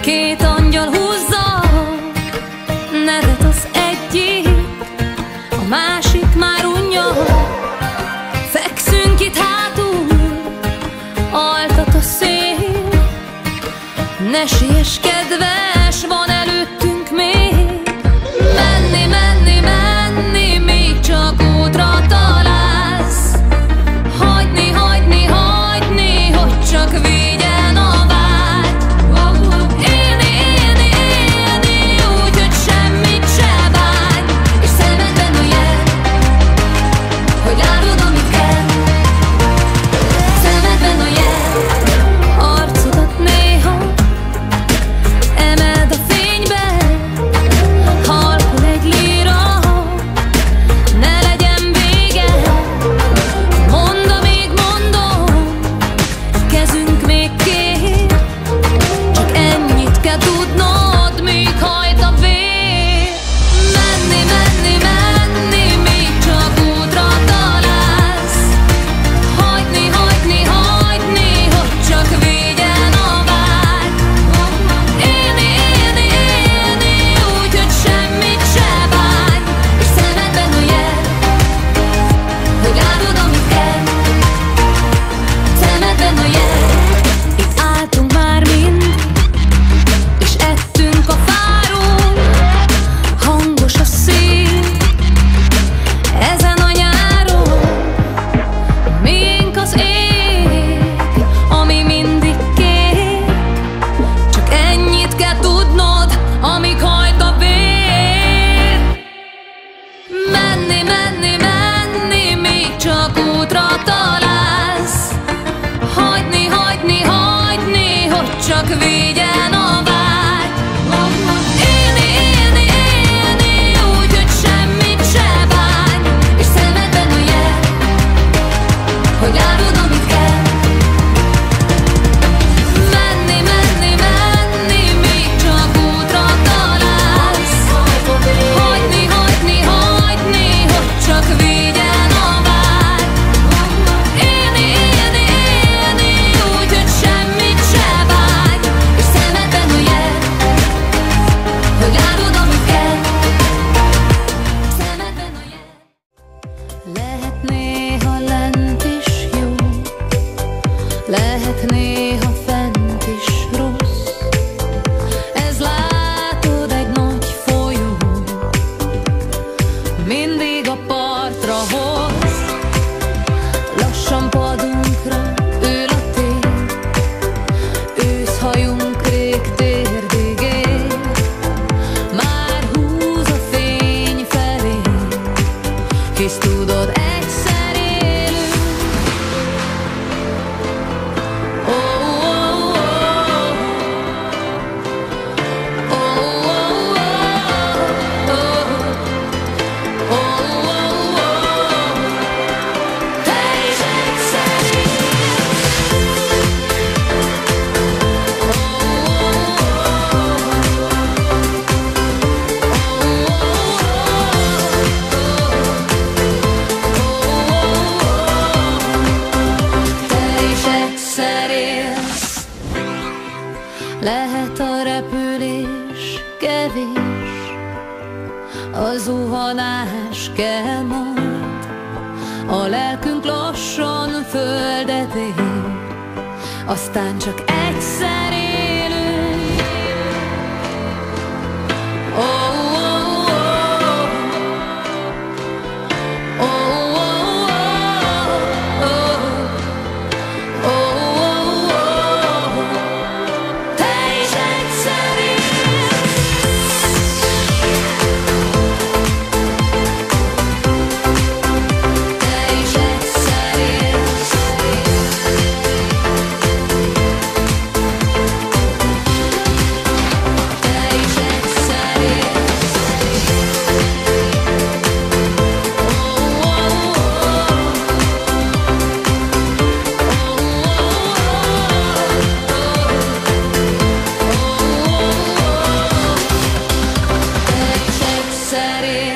Két angyal húzza nevet, az egyik, a másik már unja. Fekszünk itt hátul, altat a szél. Ne siess, kedves, van előttünk még. Menni, menni, menni, még csak útra találsz. Hagyni, hagyni, hagyni, hogy csak vigyen a vágy. Élni, élni, élni, úgy, hogy semmit se bánj. És szemedben a jel, hogy látod, amit kell. Szemedben a jel, arcodat néha emeld a fénybe. Halkul egy líra, ne legyen vége. Mondd, amíg mondom, kezünk még kér. Csak ennyit kell tudnod, míg hajt a vér. Menni, menni, menni, míg csak útra találsz. Hagyni, hagyni, hagyni, hogy csak vigyen a vágy. Élni, élni, élni, úgy, hogy semmit se bánj. És szemedben a jel, hogy látod, amit kell. Szemedben a jel. Itt álltunk már mind, és ettünk a fáról. Hangos a szél ezen a nyáron. Miénk az ég, ami mindig kék. Csak ennyit kell tudnod, amíg hajt a vér. Menni, menni, menni, még csak útra találsz. Hagyni, hagyni, hagyni, hogy csak vigyen a vágy. Élni, élni, élni, úgy, hogy semmit se bánj. És szemedben a jel, hogy látod, amit kell. Menni, menni, menni, még csak útra találsz. Hagyni, hagyni, hagyni, hogy csak vigyen a vágy. Élni, élni, élni, úgy, hogy semmit se bánj. És szemedben a jel, hogy látod, amit kell. Szemedben a jel. Lehet néha lent is jó, lehet néha fent is rossz. Ez látod egy nagy folyó, mindig a partra hoz. Lassan padunkra ül a tél, őszhajunk rég térdig él. Már húz a fény felé, hisz tudod, egyszer élünk. Oh, oh, oh. Oh, oh, oh. Oh, oh, oh. Te is egyszer élsz. Oh, oh, te is egyszer élsz. Lehet a repülés kevés, a zuhanás kell majd. A lelkünk lassan földet ér, aztán csak egyszer élünk. Oh, oh, oh. Oh, oh, oh. Oh, oh, oh. Te is egyszer élsz. Te is egyszer élsz. szerint.